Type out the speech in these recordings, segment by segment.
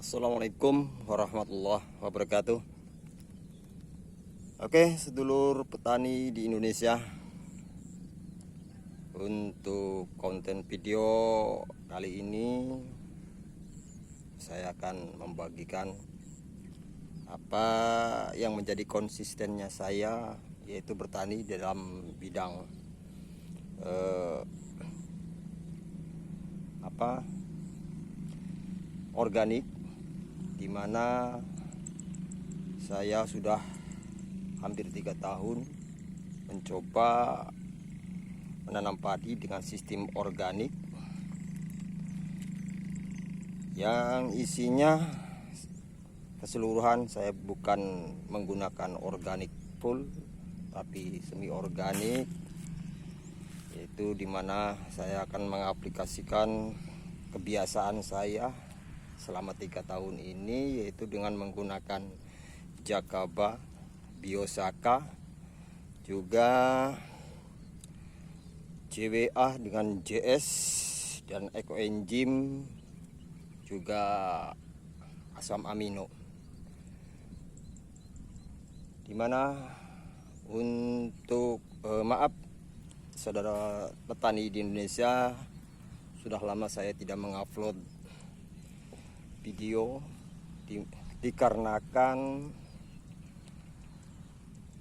Assalamualaikum warahmatullahi wabarakatuh. Oke, sedulur petani di Indonesia, untuk konten video kali ini saya akan membagikan apa yang menjadi konsistennya saya, yaitu bertani dalam bidang organik, di mana saya sudah hampir 3 tahun mencoba menanam padi dengan sistem organik yang isinya keseluruhan saya bukan menggunakan organik full, tapi semi organik, yaitu dimana saya akan mengaplikasikan kebiasaan saya selama 3 tahun ini, yaitu dengan menggunakan Jakaba, Biosaka, juga JWA dengan JS dan ekoenzim, juga asam amino, dimana untuk saudara petani di Indonesia, sudah lama saya tidak mengupload video dikarenakan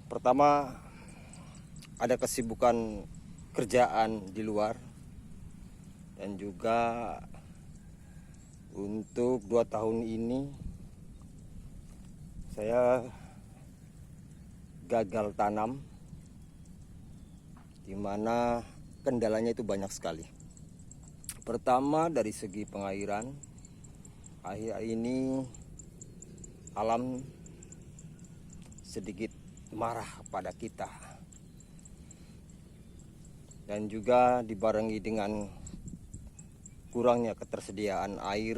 pertama ada kesibukan kerjaan di luar, dan juga untuk 2 tahun ini saya gagal tanam, dimana kendalanya itu banyak sekali. Pertama dari segi pengairan, akhir ini alam sedikit marah pada kita, dan juga dibarengi dengan kurangnya ketersediaan air,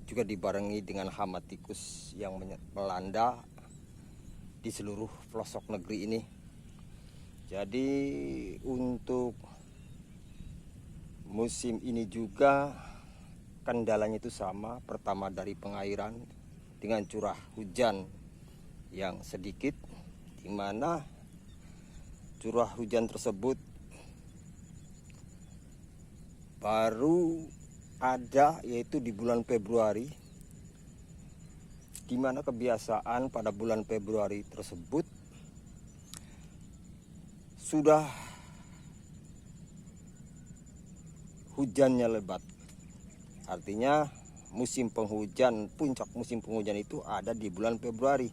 juga dibarengi dengan hama tikus yang melanda di seluruh pelosok negeri ini. Jadi untuk musim ini juga kendalanya itu sama. Pertama dari pengairan dengan curah hujan yang sedikit, di mana curah hujan tersebut baru ada yaitu di bulan Februari, di mana kebiasaan pada bulan Februari tersebut sudah hujannya lebat. Artinya musim penghujan, puncak musim penghujan itu ada di bulan Februari.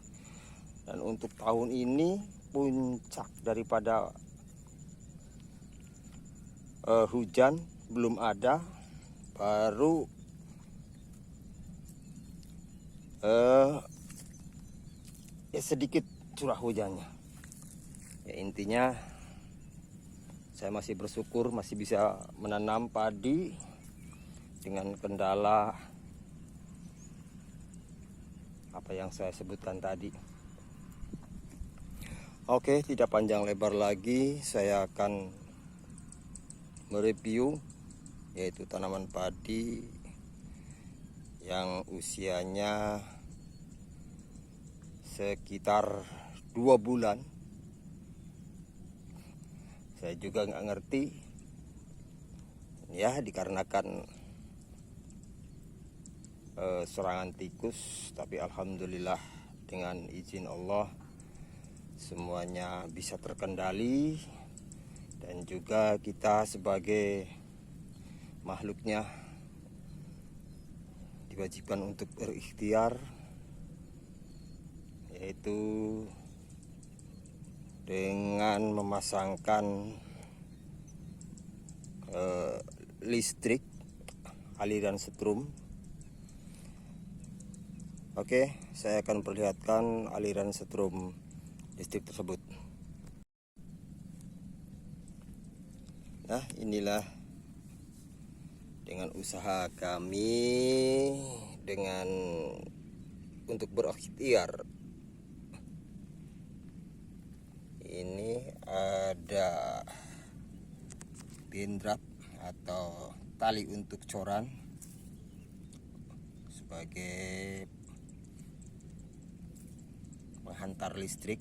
Dan untuk tahun ini puncak daripada hujan belum ada, baru sedikit curah hujannya. Ya, intinya saya masih bersyukur masih bisa menanam padi dengan kendala apa yang saya sebutkan tadi. Oke, tidak panjang lebar lagi, saya akan mereview yaitu tanaman padi yang usianya sekitar 2 bulan. Saya juga nggak ngerti ya, dikarenakan serangan tikus, tapi alhamdulillah dengan izin Allah semuanya bisa terkendali, dan juga kita sebagai makhluknya diwajibkan untuk berikhtiar, yaitu dengan memasangkan listrik aliran setrum. Oke, saya akan perlihatkan aliran setrum listrik tersebut. Nah, inilah dengan usaha kami dengan untuk berikhtiar. Ini ada pin drap atau tali untuk coran sebagai penghantar listrik.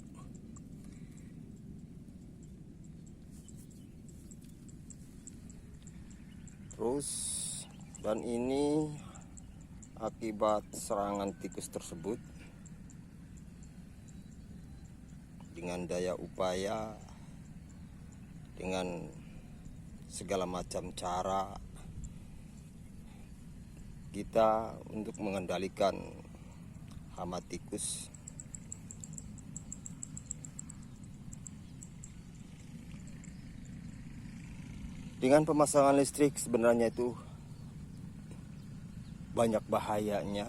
Terus dan ini akibat serangan tikus tersebut. Dengan daya upaya, dengan segala macam cara kita untuk mengendalikan hama tikus. Dengan pemasangan listrik sebenarnya itu banyak bahayanya,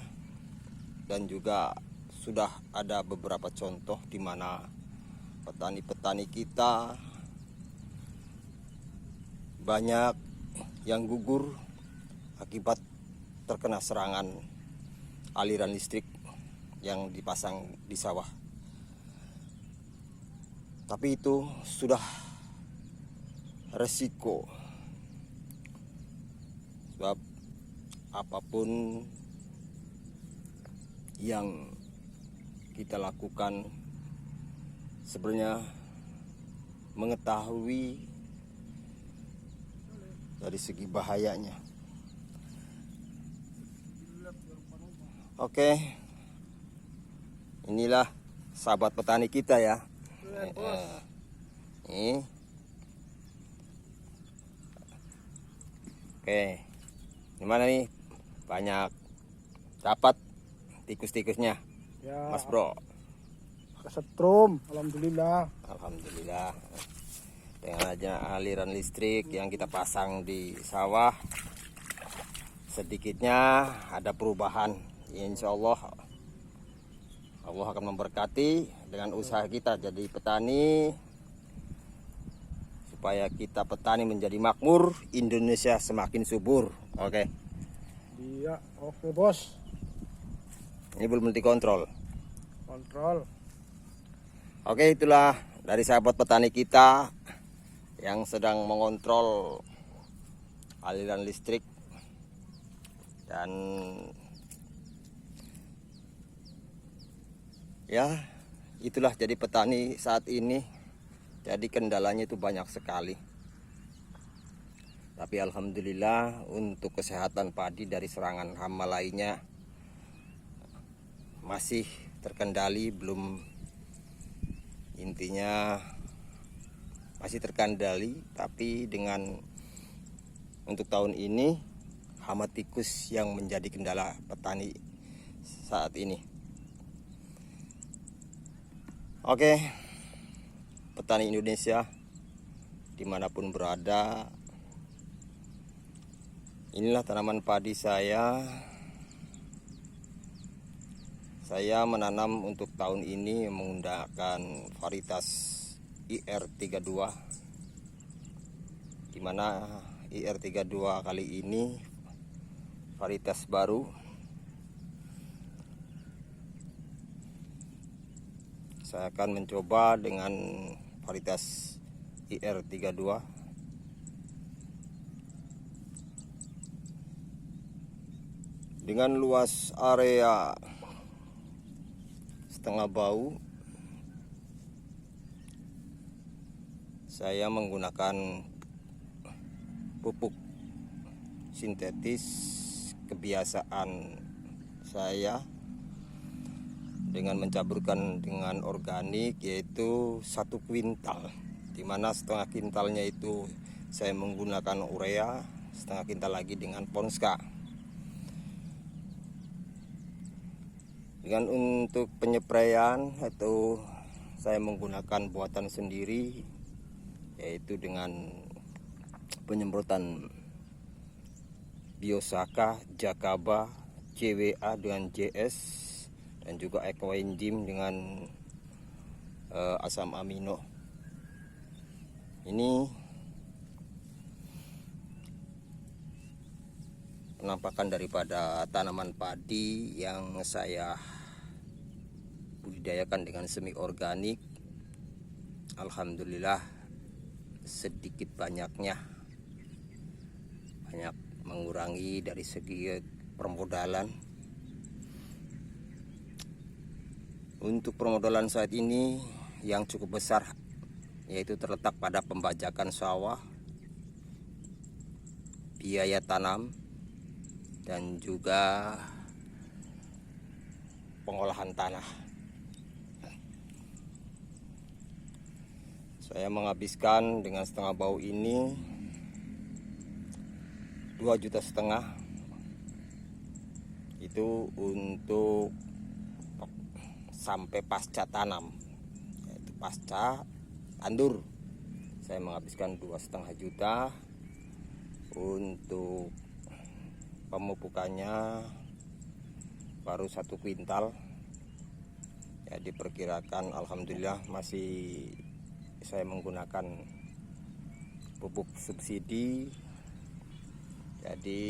dan juga sudah ada beberapa contoh di mana petani-petani kita banyak yang gugur akibat terkena serangan aliran listrik yang dipasang di sawah. Tapi itu sudah resiko, sebab apapun yang kita lakukan sebenarnya mengetahui dari segi bahayanya. Oke, inilah sahabat petani kita ya. Ini. Oke, gimana nih? Banyak dapat tikus-tikusnya, ya, Mas Bro? kesetrum, alhamdulillah. Alhamdulillah. Dengan adanya aliran listrik yang kita pasang di sawah, sedikitnya ada perubahan. Insya Allah akan memberkati dengan usaha kita jadi petani, supaya kita petani menjadi makmur, Indonesia semakin subur. Oke. Iya, oke bos. Ini belum dikontrol. Kontrol. Oke, itulah dari sahabat petani kita yang sedang mengontrol aliran listrik. Dan ya, itulah jadi petani saat ini. Jadi kendalanya itu banyak sekali. Tapi alhamdulillah untuk kesehatan padi dari serangan hama lainnya masih terkendali, intinya masih terkendali. Tapi dengan untuk tahun ini hama tikus yang menjadi kendala petani saat ini. Oke, petani Indonesia dimanapun berada, inilah tanaman padi saya. Saya menanam untuk tahun ini menggunakan varietas IR32, di mana IR32 kali ini varietas baru. Saya akan mencoba dengan varietas IR32. Dengan luas area setengah bau, saya menggunakan pupuk sintetis kebiasaan saya dengan mencampurkan dengan organik, yaitu 1 kuintal, dimana setengah kintalnya itu saya menggunakan urea, setengah kintal lagi dengan Ponska. Dengan untuk penyepraian itu saya menggunakan buatan sendiri, yaitu dengan penyemprotan Biosaka, Jakaba, CWA dengan JS, dan juga ekoenzim dengan asam amino. Ini penampakan daripada tanaman padi yang saya budidayakan dengan semi organik. Alhamdulillah sedikit banyaknya banyak mengurangi dari segi permodalan, Untuk permodalan saat ini yang cukup besar, yaitu terletak pada pembajakan sawah, biaya tanam, dan juga pengolahan tanah. Saya menghabiskan dengan setengah bau ini 2,5 juta itu untuk sampai pasca tanam, yaitu pasca tandur. Saya menghabiskan 2,5 juta. Untuk pemupukannya baru 1 kuintal, ya diperkirakan alhamdulillah masih saya menggunakan pupuk subsidi. Jadi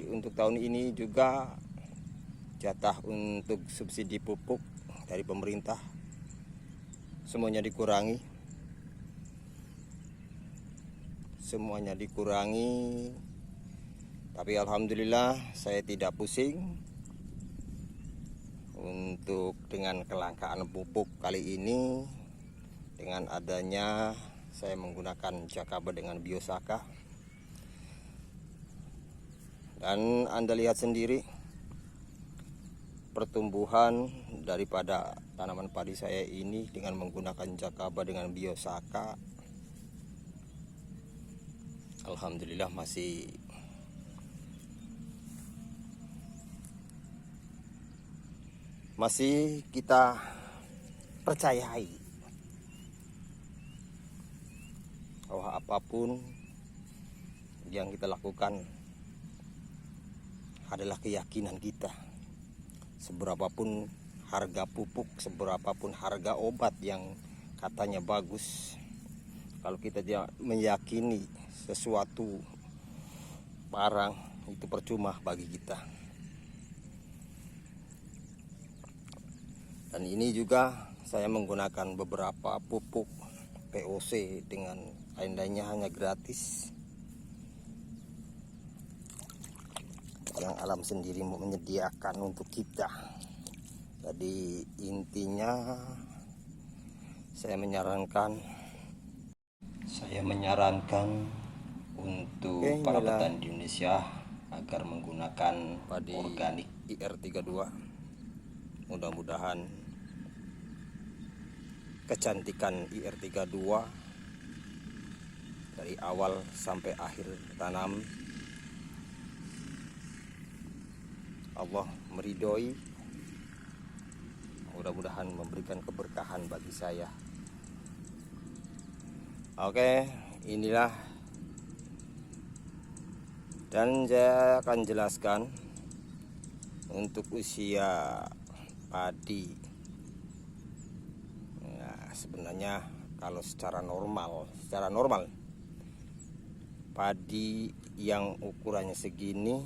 untuk tahun ini juga jatah untuk subsidi pupuk dari pemerintah semuanya dikurangi. Tapi alhamdulillah saya tidak pusing untuk dengan kelangkaan pupuk kali ini. Dengan adanya saya menggunakan Jakaba dengan Biosaka, dan Anda lihat sendiri pertumbuhan daripada tanaman padi saya ini dengan menggunakan Jakaba dengan Biosaka. Alhamdulillah masih kita percayai bahwa apapun yang kita lakukan adalah keyakinan kita. Seberapapun harga pupuk, seberapapun harga obat yang katanya bagus, kalau kita tidak meyakini sesuatu barang, itu percuma bagi kita. Dan ini juga saya menggunakan beberapa pupuk POC dengan lain-lainnya hanya gratis, yang alam sendiri menyediakan untuk kita. Jadi intinya saya menyarankan untuk para petani di Indonesia agar menggunakan padi organik IR32. Mudah-mudahan kecantikan IR32 dari awal sampai akhir tanam Allah meridhoi, mudah-mudahan memberikan keberkahan bagi saya. Oke, inilah, dan saya akan jelaskan untuk usia padi. Nah, sebenarnya kalau secara normal padi yang ukurannya segini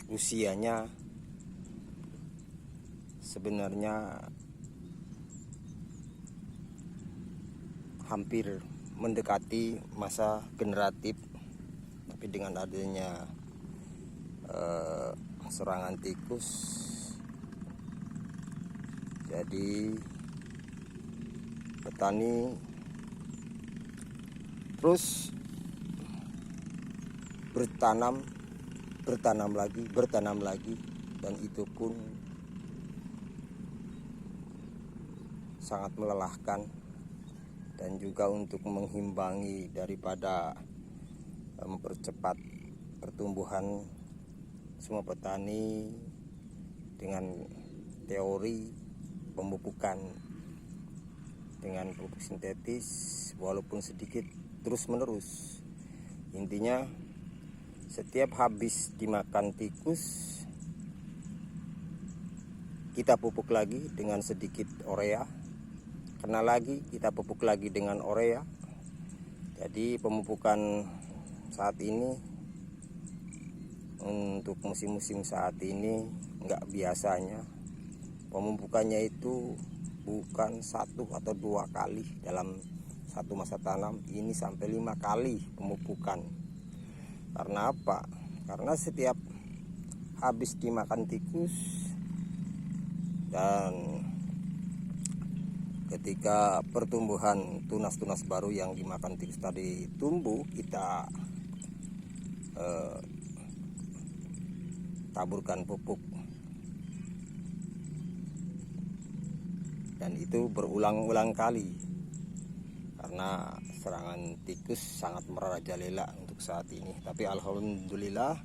usianya sebenarnya hampir mendekati masa generatif, tapi dengan adanya serangan tikus, jadi petani terus bertanam lagi, dan itu pun sangat melelahkan. Dan juga untuk mengimbangi daripada mempercepat pertumbuhan, semua petani dengan teori pemupukan dengan pupuk sintetis walaupun sedikit terus menerus. Intinya setiap habis dimakan tikus kita pupuk lagi dengan sedikit urea, kena lagi kita pupuk lagi dengan urea. Jadi pemupukan saat ini untuk musim-musim saat ini nggak biasanya. Pemupukannya itu bukan 1 atau 2 kali dalam satu masa tanam, ini sampai 5 kali pemupukan. Karena apa? Karena setiap habis dimakan tikus dan ketika pertumbuhan tunas-tunas baru yang dimakan tikus tadi tumbuh, kita taburkan pupuk, dan itu berulang-ulang kali karena serangan tikus sangat merajalela untuk saat ini. Tapi alhamdulillah,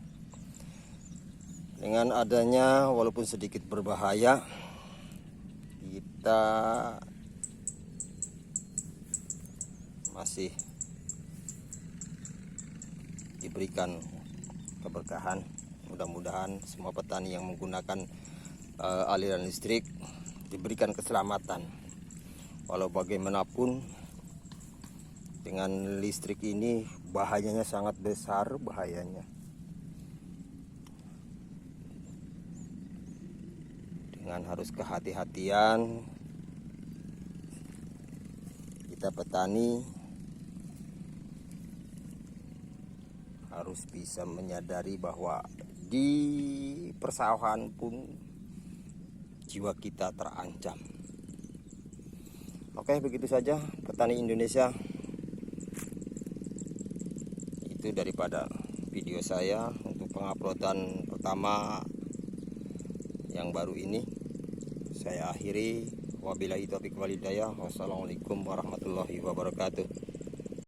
dengan adanya walaupun sedikit berbahaya, kita masih diberikan keberkahan. Mudah-mudahan semua petani yang menggunakan aliran listrik diberikan keselamatan. Walau bagaimanapun, dengan listrik ini bahayanya sangat besar, bahayanya. Dengan harus kehati-hatian, kita petani harus bisa menyadari bahwa di persawahan pun jiwa kita terancam. Oke, begitu saja petani Indonesia. Itu daripada video saya untuk penguploadan pertama yang baru ini. Saya akhiri. Wabillahi taufiq wal hidayah. Wassalamualaikum warahmatullahi wabarakatuh.